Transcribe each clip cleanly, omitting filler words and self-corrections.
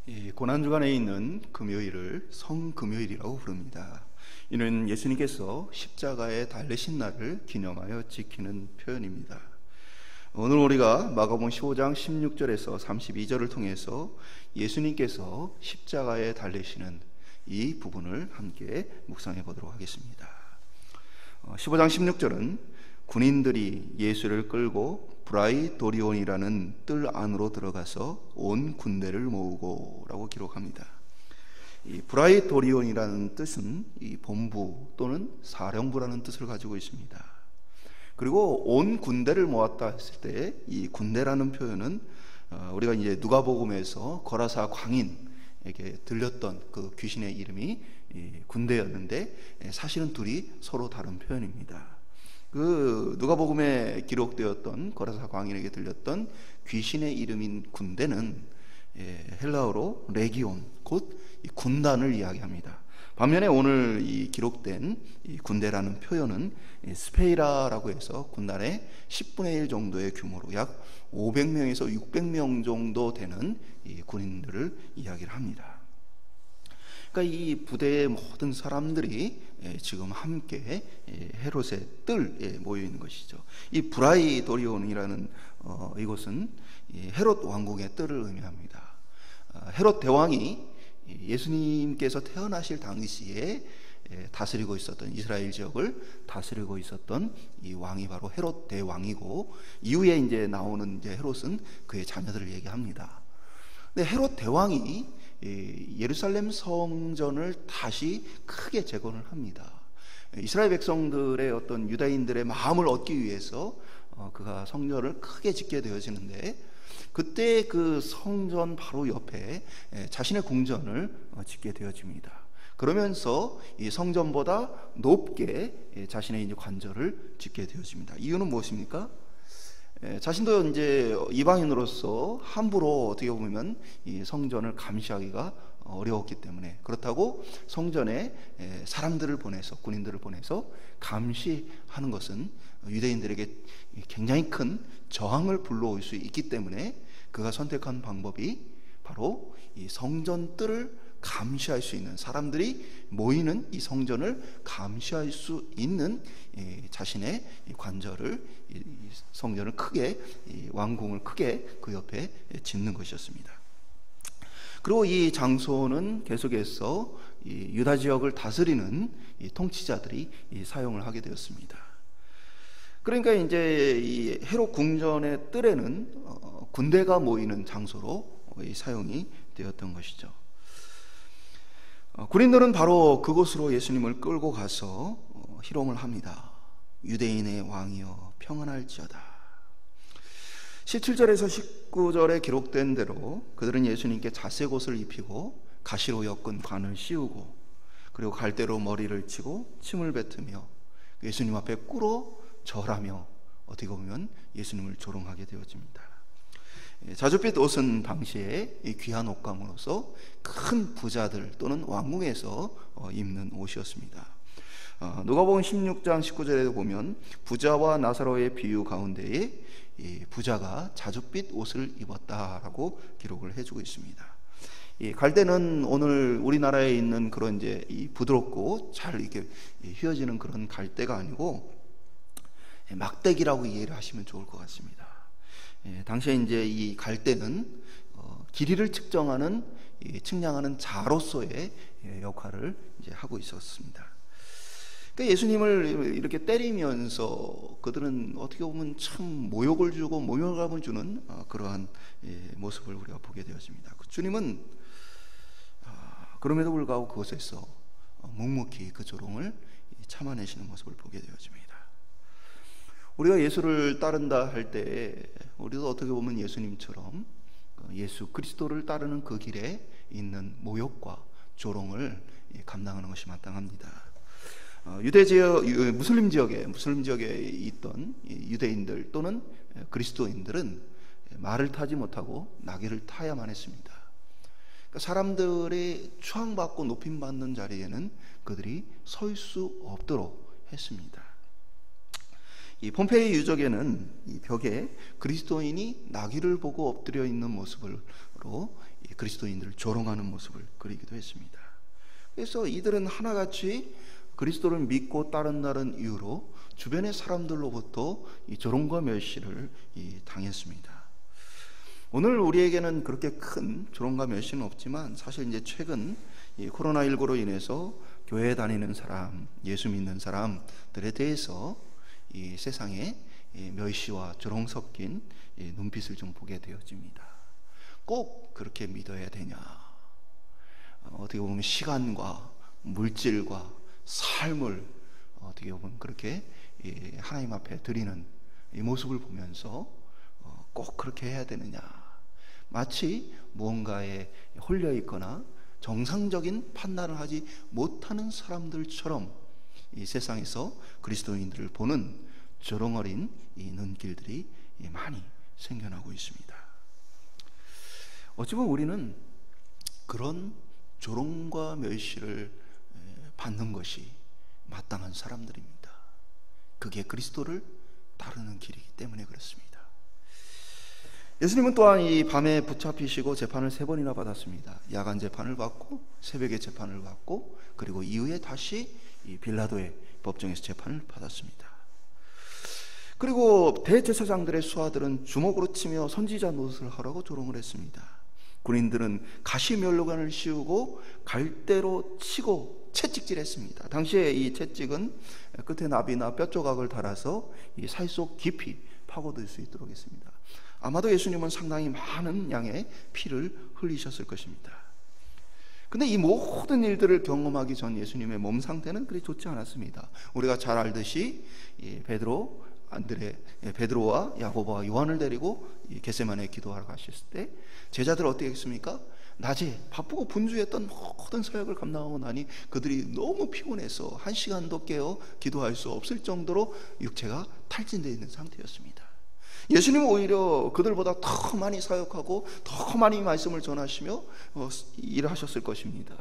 이 고난주간에 있는 금요일을 성금요일이라고 부릅니다. 이는 예수님께서 십자가에 달리신 날을 기념하여 지키는 표현입니다. 오늘 우리가 마가복음 15장 16절에서 32절을 통해서 예수님께서 십자가에 달리시는 이 부분을 함께 묵상해 보도록 하겠습니다. 15장 16절은 군인들이 예수를 끌고 브라이도리온이라는 뜰 안으로 들어가서 온 군대를 모으고 라고 기록합니다. 이 브라이도리온이라는 뜻은 이 본부 또는 사령부라는 뜻을 가지고 있습니다. 그리고 온 군대를 모았다 했을 때 이 군대라는 표현은 우리가 이제 누가복음에서 거라사 광인에게 들렸던 그 귀신의 이름이 군대였는데 사실은 둘이 서로 다른 표현입니다. 그 누가복음에 기록되었던 거라사 광인에게 들렸던 귀신의 이름인 군대는 헬라어로 레기온, 곧 군단을 이야기합니다. 반면에 오늘 이 기록된 이 군대라는 표현은 스페이라라고 해서 군단의 10분의 1 정도의 규모로 약 500명에서 600명 정도 되는 이 군인들을 이야기를 합니다. 그러니까 이 부대의 모든 사람들이 지금 함께 헤롯의 뜰에 모여 있는 것이죠. 이 브라이도리온이라는 이곳은 헤롯 왕국의 뜰을 의미합니다. 헤롯 대왕이 예수님께서 태어나실 당시에 다스리고 있었던 이스라엘 지역을 다스리고 있었던 이 왕이 바로 헤롯 대왕이고, 이후에 이제 나오는 이제 헤롯은 그의 자녀들을 얘기합니다. 근데 헤롯 대왕이 예루살렘 성전을 다시 크게 재건을 합니다. 이스라엘 백성들의 어떤 유다인들의 마음을 얻기 위해서 그가 성전을 크게 짓게 되어지는데, 그때 그 성전 바로 옆에 자신의 궁전을 짓게 되어집니다. 그러면서 이 성전보다 높게 자신의 이제 관절을 짓게 되어집니다. 이유는 무엇입니까? 자신도 이제 이방인으로서 함부로 어떻게 보면 이 성전을 감시하기가 어려웠기 때문에, 그렇다고 성전에 사람들을 보내서, 군인들을 보내서 감시하는 것은 유대인들에게 굉장히 큰 저항을 불러올 수 있기 때문에 그가 선택한 방법이 바로 이 성전 뜰을 감시할 수 있는, 사람들이 모이는 이 성전을 감시할 수 있는 자신의 관절을, 성전을 크게, 왕궁을 크게 그 옆에 짓는 것이었습니다. 그리고 이 장소는 계속해서 유다 지역을 다스리는 통치자들이 사용을 하게 되었습니다. 그러니까 이제 이 헤롯 궁전의 뜰에는 군대가 모이는 장소로 사용이 되었던 것이죠. 군인들은 바로 그곳으로 예수님을 끌고 가서 희롱을 합니다. 유대인의 왕이여 평안할지어다. 17절에서 19절에 기록된 대로 그들은 예수님께 자색 옷을 입히고 가시로 엮은 관을 씌우고, 그리고 갈대로 머리를 치고 침을 뱉으며 예수님 앞에 꿇어 절하며 어떻게 보면 예수님을 조롱하게 되어집니다. 자줏빛 옷은 당시에 귀한 옷감으로서 큰 부자들 또는 왕궁에서 입는 옷이었습니다. 누가복음 16장 19절에 보면 부자와 나사로의 비유 가운데에 부자가 자줏빛 옷을 입었다라고 기록을 해주고 있습니다. 갈대는 오늘 우리나라에 있는 그런 이제 부드럽고 잘 이렇게 휘어지는 그런 갈대가 아니고 막대기라고 이해를 하시면 좋을 것 같습니다. 당시에 이제 이 갈대는 길이를 측정하는, 측량하는 자로서의 역할을 이제 하고 있었습니다. 그러니까 예수님을 이렇게 때리면서 그들은 어떻게 보면 참 모욕을 주고 모욕감을 주는 그러한 모습을 우리가 보게 되었습니다. 주님은 그럼에도 불구하고 그곳에서 묵묵히 그 조롱을 참아내시는 모습을 보게 되었습니다. 우리가 예수를 따른다 할 때 우리도 어떻게 보면 예수님처럼 예수 그리스도를 따르는 그 길에 있는 모욕과 조롱을 감당하는 것이 마땅합니다. 유대 지역, 무슬림 지역에 있던 유대인들 또는 그리스도인들은 말을 타지 못하고 나귀를 타야만 했습니다. 그러니까 사람들의 추앙받고 높임받는 자리에는 그들이 설 수 없도록 했습니다. 이 폼페이 유적에는 이 벽에 그리스도인이 나귀를 보고 엎드려 있는 모습으로 이 그리스도인들을 조롱하는 모습을 그리기도 했습니다. 그래서 이들은 하나같이 그리스도를 믿고 따른다는 이유로 주변의 사람들로부터 이 조롱과 멸시를 당했습니다. 오늘 우리에게는 그렇게 큰 조롱과 멸시는 없지만 사실 이제 최근 이 코로나19로 인해서 교회에 다니는 사람, 예수 믿는 사람들에 대해서 이 세상에 멸시와 조롱 섞인 눈빛을 좀 보게 되어집니다. 꼭 그렇게 믿어야 되냐? 어떻게 보면 시간과 물질과 삶을 어떻게 보면 그렇게 하나님 앞에 드리는 이 모습을 보면서 꼭 그렇게 해야 되느냐? 마치 무언가에 홀려 있거나 정상적인 판단을 하지 못하는 사람들처럼 이 세상에서 그리스도인들을 보는 조롱어린 이 눈길들이 많이 생겨나고 있습니다. 어찌 보면 우리는 그런 조롱과 멸시를 받는 것이 마땅한 사람들입니다. 그게 그리스도를 따르는 길이기 때문에 그렇습니다. 예수님은 또한 이 밤에 붙잡히시고 재판을 3번이나 받았습니다. 야간 재판을 받고 새벽에 재판을 받고 그리고 이후에 다시 이 빌라도의 법정에서 재판을 받았습니다. 그리고 대제사장들의 수하들은 주먹으로 치며 선지자 노릇을 하라고 조롱을 했습니다. 군인들은 가시면류관을 씌우고 갈대로 치고 채찍질했습니다. 당시에 이 채찍은 끝에 나비나 뼈 조각을 달아서 이 살 속 깊이 파고들 수 있도록 했습니다. 아마도 예수님은 상당히 많은 양의 피를 흘리셨을 것입니다. 근데 이 모든 일들을 경험하기 전 예수님의 몸 상태는 그리 좋지 않았습니다. 우리가 잘 알듯이 베드로와 야고보와 요한을 데리고 겟세마네 기도하러 가셨을 때 제자들 어떻게 했습니까? 낮에 바쁘고 분주했던 모든 사역을 감당하고 나니 그들이 너무 피곤해서 1시간도 깨어 기도할 수 없을 정도로 육체가 탈진되어 있는 상태였습니다. 예수님은 오히려 그들보다 더 많이 사역하고 더 많이 말씀을 전하시며 일하셨을 것입니다.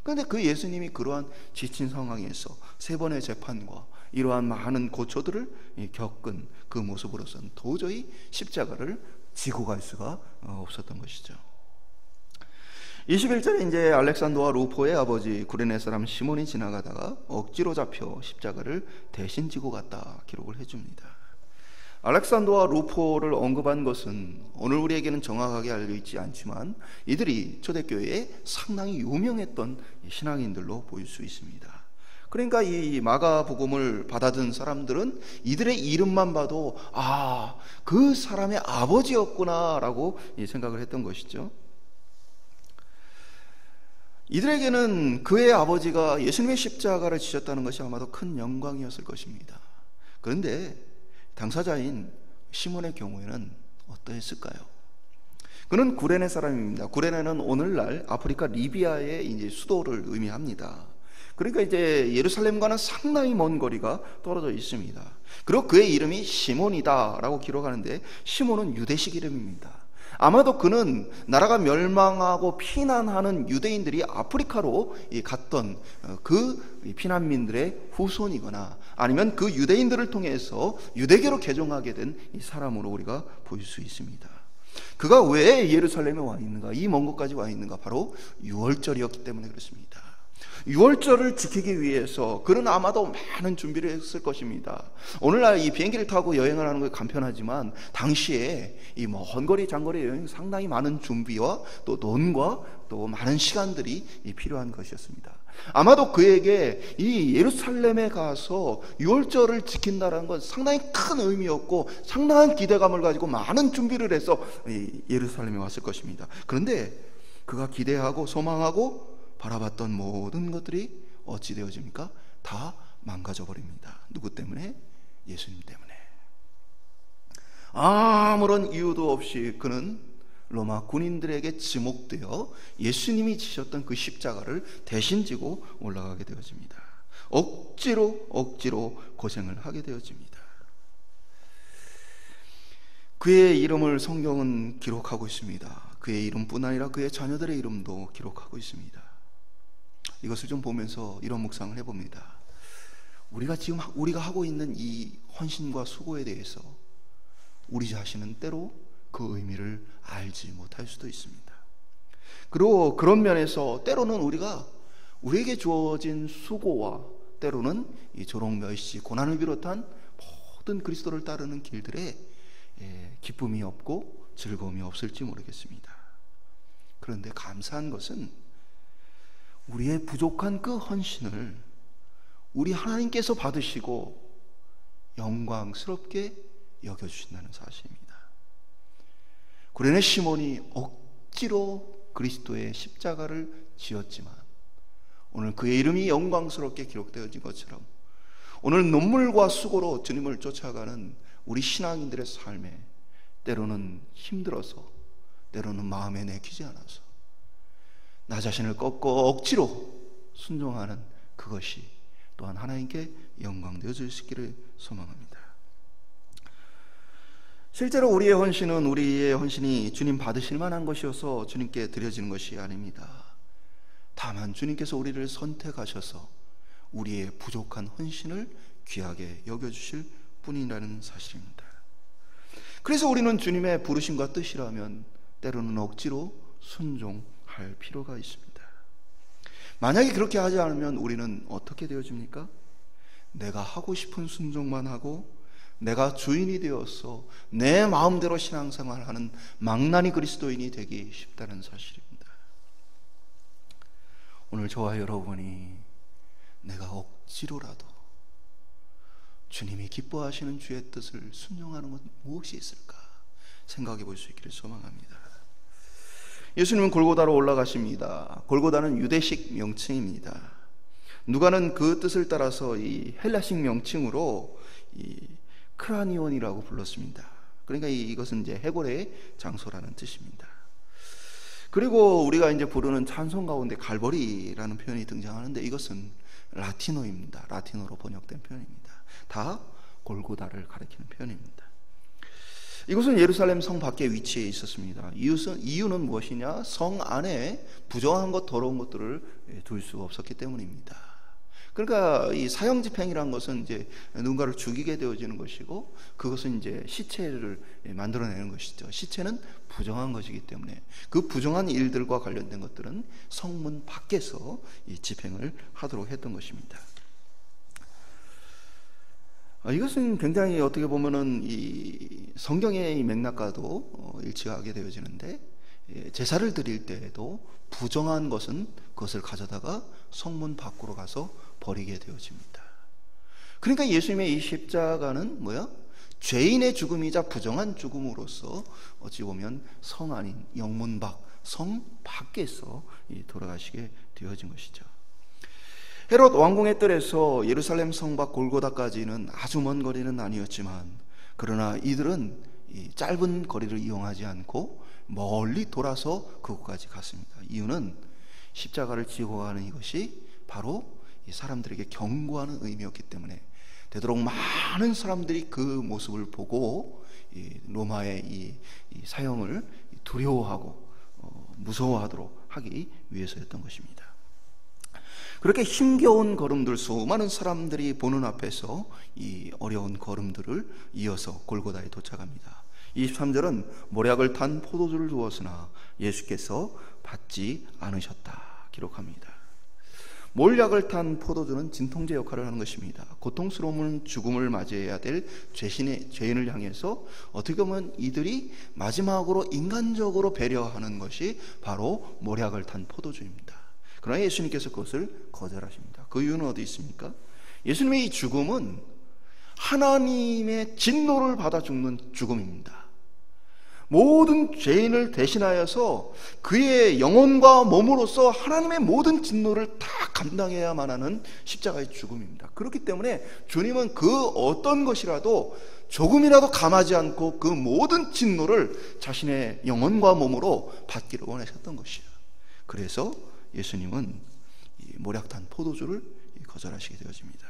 그런데 그 예수님이 그러한 지친 상황에서 3번의 재판과 이러한 많은 고초들을 겪은 그 모습으로서는 도저히 십자가를 지고 갈 수가 없었던 것이죠. 21절에 이제 알렉산더와 루포의 아버지 구레네 사람 시몬이 지나가다가 억지로 잡혀 십자가를 대신 지고 갔다 기록을 해줍니다. 알렉산더와 루포를 언급한 것은 오늘 우리에게는 정확하게 알려있지 않지만 이들이 초대교회에 상당히 유명했던 신앙인들로 보일 수 있습니다. 그러니까 이 마가복음을 받아든 사람들은 이들의 이름만 봐도 그 사람의 아버지였구나 라고 생각을 했던 것이죠. 이들에게는 그의 아버지가 예수님의 십자가를 지셨다는 것이 아마도 큰 영광이었을 것입니다. 그런데 당사자인 시몬의 경우에는 어떠했을까요? 그는 구레네 사람입니다. 구레네는 오늘날 아프리카 리비아의 이제 수도를 의미합니다. 그러니까 이제 예루살렘과는 상당히 먼 거리가 떨어져 있습니다. 그리고 그의 이름이 시몬이다라고 기록하는데 시몬은 유대식 이름입니다. 아마도 그는 나라가 멸망하고 피난하는 유대인들이 아프리카로 갔던 그 피난민들의 후손이거나 아니면 그 유대인들을 통해서 유대교로 개종하게 된 이 사람으로 우리가 볼 수 있습니다. 그가 왜 예루살렘에 와 있는가? 이 먼 곳까지 와 있는가? 바로 유월절이었기 때문에 그렇습니다. 유월절을 지키기 위해서 그는 아마도 많은 준비를 했을 것입니다. 오늘날 이 비행기를 타고 여행을 하는 게 간편하지만 당시에 이 먼 거리 장거리 여행 상당히 많은 준비와 또 돈과 또 많은 시간들이 필요한 것이었습니다. 아마도 그에게 이 예루살렘에 가서 유월절을 지킨다는 건 상당히 큰 의미였고 상당한 기대감을 가지고 많은 준비를 해서 예루살렘에 왔을 것입니다. 그런데 그가 기대하고 소망하고 바라봤던 모든 것들이 어찌 되어집니까? 다 망가져 버립니다. 누구 때문에? 예수님 때문에. 아무런 이유도 없이 그는 로마 군인들에게 지목되어 예수님이 지셨던 그 십자가를 대신 지고 올라가게 되어집니다. 억지로 고생을 하게 되어집니다. 그의 이름을 성경은 기록하고 있습니다. 그의 이름뿐 아니라 그의 자녀들의 이름도 기록하고 있습니다. 이것을 좀 보면서 이런 묵상을 해봅니다. 우리가 하고 있는 이 헌신과 수고에 대해서 우리 자신은 때로 그 의미를 알지 못할 수도 있습니다. 그리고 그런 면에서 때로는 우리에게 주어진 수고와 때로는 이 조롱멸시, 고난을 비롯한 모든 그리스도를 따르는 길들에 기쁨이 없고 즐거움이 없을지 모르겠습니다. 그런데 감사한 것은 우리의 부족한 그 헌신을 우리 하나님께서 받으시고 영광스럽게 여겨주신다는 사실입니다. 구레네 시몬이 억지로 그리스도의 십자가를 지었지만 오늘 그의 이름이 영광스럽게 기록되어진 것처럼 오늘 눈물과 수고로 주님을 쫓아가는 우리 신앙인들의 삶에 때로는 힘들어서, 때로는 마음에 내키지 않아서 나 자신을 꺾고 억지로 순종하는 그것이 또한 하나님께 영광되어 주시기를 소망합니다. 실제로 우리의 헌신이 주님 받으실 만한 것이어서 주님께 드려지는 것이 아닙니다. 다만 주님께서 우리를 선택하셔서 우리의 부족한 헌신을 귀하게 여겨주실 뿐이라는 사실입니다. 그래서 우리는 주님의 부르심과 뜻이라면 때로는 억지로 순종할 필요가 있습니다. 만약에 그렇게 하지 않으면 우리는 어떻게 되어집니까? 내가 하고 싶은 순종만 하고 내가 주인이 되어서 내 마음대로 신앙생활하는 망나니 그리스도인이 되기 쉽다는 사실입니다. 오늘 저와 여러분이 내가 억지로라도 주님이 기뻐하시는 주의 뜻을 순종하는 것 무엇이 있을까 생각해 볼 수 있기를 소망합니다. 예수님은 골고다로 올라가십니다. 골고다는 유대식 명칭입니다. 누가는 그 뜻을 따라서 이 헬라식 명칭으로 이 크라니온이라고 불렀습니다. 그러니까 이것은 이제 해골의 장소라는 뜻입니다. 그리고 우리가 이제 부르는 찬송 가운데 갈보리라는 표현이 등장하는데 이것은 라틴어입니다. 라틴어로 번역된 표현입니다. 다 골고다를 가리키는 표현입니다. 이곳은 예루살렘 성 밖에 위치해 있었습니다. 이유는 무엇이냐? 성 안에 부정한 것, 더러운 것들을 둘 수가 없었기 때문입니다. 그러니까 이 사형 집행이라는 것은 이제 누군가를 죽이게 되어지는 것이고 그것은 이제 시체를 만들어내는 것이죠. 시체는 부정한 것이기 때문에 그 부정한 일들과 관련된 것들은 성문 밖에서 이 집행을 하도록 했던 것입니다. 이것은 굉장히 어떻게 보면은 이 성경의 맥락과도 일치하게 되어지는데 제사를 드릴 때에도 부정한 것은 그것을 가져다가 성문 밖으로 가서 버리게 되어집니다. 그러니까 예수님의 이 십자가는 죄인의 죽음이자 부정한 죽음으로서 어찌 보면 성 안인 영문 밖, 성 밖에서 돌아가시게 되어진 것이죠. 헤롯 왕궁의 뜰에서 예루살렘 성 밖 골고다까지는 아주 먼 거리는 아니었지만 그러나 이들은 이 짧은 거리를 이용하지 않고 멀리 돌아서 그곳까지 갔습니다. 이유는 십자가를 지고 가는 이것이 바로 이 사람들에게 경고하는 의미였기 때문에 되도록 많은 사람들이 그 모습을 보고 이 로마의 이 사형을 두려워하고 무서워하도록 하기 위해서였던 것입니다. 그렇게 힘겨운 걸음들, 수많은 사람들이 보는 앞에서 이 어려운 걸음들을 이어서 골고다에 도착합니다. 23절은 모략을 탄 포도주를 주었으나 예수께서 받지 않으셨다 기록합니다. 몰약을 탄 포도주는 진통제 역할을 하는 것입니다. 고통스러운 죽음을 맞이해야 될 죄인을 향해서 어떻게 보면 이들이 마지막으로 인간적으로 배려하는 것이 바로 몰약을 탄 포도주입니다. 그러나 예수님께서 그것을 거절하십니다. 그 이유는 어디 있습니까? 예수님의 이 죽음은 하나님의 진노를 받아 죽는 죽음입니다. 모든 죄인을 대신하여서 그의 영혼과 몸으로서 하나님의 모든 진노를 다 감당해야만 하는 십자가의 죽음입니다. 그렇기 때문에 주님은 그 어떤 것이라도 조금이라도 감하지 않고 그 모든 진노를 자신의 영혼과 몸으로 받기를 원하셨던 것이에요. 그래서 예수님은 모략탄 포도주를 거절하시게 되어집니다.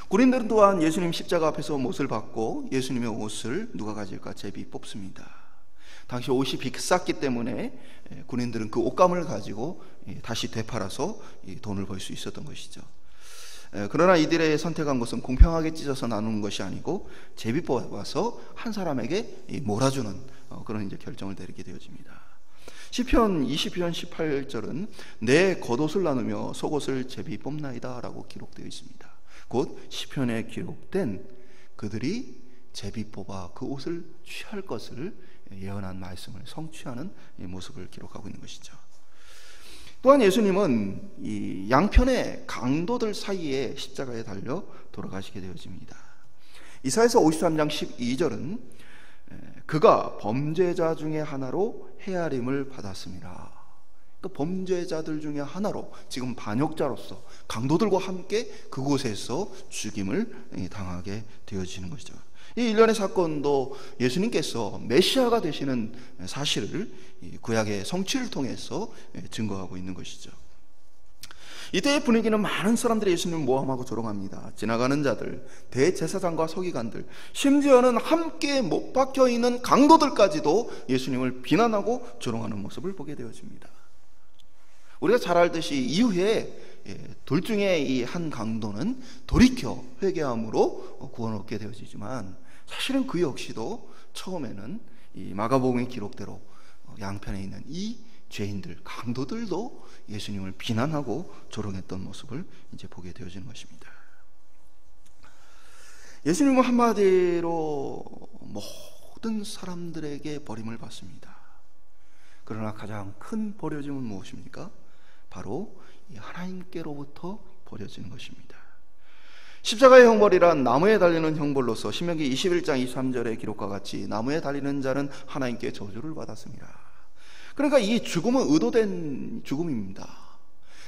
군인들은 또한 예수님 십자가 앞에서 못을 받고 예수님의 옷을 누가 가질까 제비 뽑습니다. 당시 옷이 비쌌기 때문에 군인들은 그 옷감을 가지고 다시 되팔아서 돈을 벌 수 있었던 것이죠. 그러나 이들의 선택한 것은 공평하게 찢어서 나누는 것이 아니고 제비 뽑아서 한 사람에게 몰아주는 그런 이제 결정을 내리게 되어집니다. 시편 20편 18절은 내 겉옷을 나누며 속옷을 제비 뽑나이다 라고 기록되어 있습니다. 곧 시편에 기록된 그들이 제비 뽑아 그 옷을 취할 것을 예언한 말씀을 성취하는 모습을 기록하고 있는 것이죠. 또한 예수님은 이 양편의 강도들 사이에 십자가에 달려 돌아가시게 되어집니다. 이사야서 53장 12절은 그가 범죄자 중에 하나로 헤아림을 받았습니다. 그 범죄자들 중에 하나로 지금 반역자로서 강도들과 함께 그곳에서 죽임을 당하게 되어지는 것이죠. 이 일련의 사건도 예수님께서 메시아가 되시는 사실을 구약의 성취를 통해서 증거하고 있는 것이죠. 이때의 분위기는 많은 사람들이 예수님을 모함하고 조롱합니다. 지나가는 자들, 대제사장과 서기관들, 심지어는 함께 못 박혀 있는 강도들까지도 예수님을 비난하고 조롱하는 모습을 보게 되어집니다. 우리가 잘 알듯이 이후에 둘 중에 이 한 강도는 돌이켜 회개함으로 구원을 얻게 되어지지만 사실은 그 역시도 처음에는 이 마가복음의 기록대로 양편에 있는 이 죄인들, 강도들도 예수님을 비난하고 조롱했던 모습을 이제 보게 되어지는 것입니다. 예수님은 한마디로 모든 사람들에게 버림을 받습니다. 그러나 가장 큰 버려짐은 무엇입니까? 바로 하나님께로부터 버려지는 것입니다. 십자가의 형벌이란 나무에 달리는 형벌로서 신명기 21장 23절의 기록과 같이 나무에 달리는 자는 하나님께 저주를 받았습니다. 그러니까 이 죽음은 의도된 죽음입니다.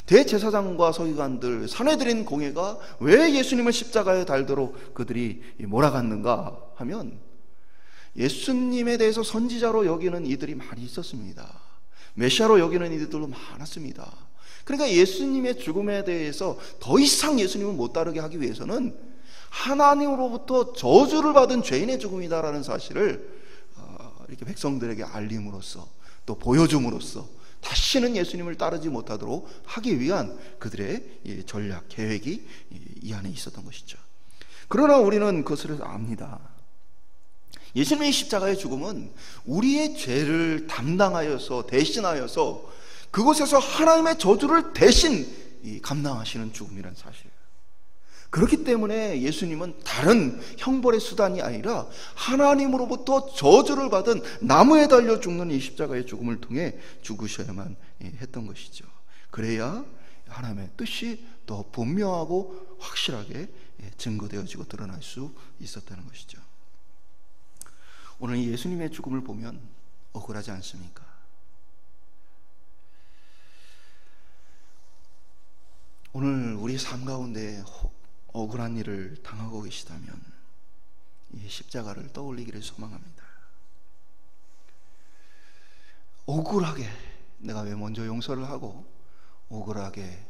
대제사장과 서기관들, 사내들인 공회가 왜 예수님을 십자가에 달도록 그들이 몰아갔는가 하면 예수님에 대해서 선지자로 여기는 이들이 많이 있었습니다. 메시아로 여기는 이들도 많았습니다. 그러니까 예수님의 죽음에 대해서 더 이상 예수님을 못 따르게 하기 위해서는 하나님으로부터 저주를 받은 죄인의 죽음이다라는 사실을 이렇게 백성들에게 알림으로써 또 보여줌으로써 다시는 예수님을 따르지 못하도록 하기 위한 그들의 전략, 계획이 이 안에 있었던 것이죠. 그러나 우리는 그것을 압니다. 예수님의 십자가의 죽음은 우리의 죄를 담당하여서 대신하여서 그곳에서 하나님의 저주를 대신 감당하시는 죽음이라는 사실이에요. 그렇기 때문에 예수님은 다른 형벌의 수단이 아니라 하나님으로부터 저주를 받은 나무에 달려 죽는 이 십자가의 죽음을 통해 죽으셔야만 했던 것이죠. 그래야 하나님의 뜻이 더 분명하고 확실하게 증거되어지고 드러날 수 있었다는 것이죠. 오늘 예수님의 죽음을 보면 억울하지 않습니까? 오늘 우리 삶 가운데 억울한 일을 당하고 계시다면 이 십자가를 떠올리기를 소망합니다. 억울하게 내가 왜 먼저 용서를 하고 억울하게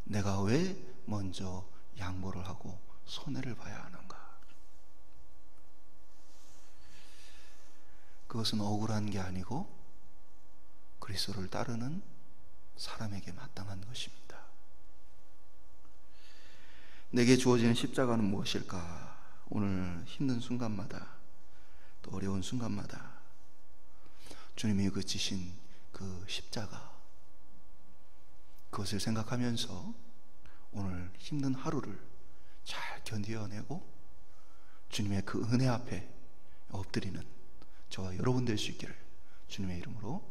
내가 왜 먼저 양보를 하고 손해를 봐야 하는가? 그것은 억울한 게 아니고 그리스도를 따르는 사람에게 마땅한 것입니다. 내게 주어지는 십자가는 무엇일까? 오늘 힘든 순간마다 또 어려운 순간마다 주님이 지신 그 십자가, 그것을 생각하면서 오늘 힘든 하루를 잘 견뎌내고 주님의 그 은혜 앞에 엎드리는 저와 여러분 될 수 있기를 주님의 이름으로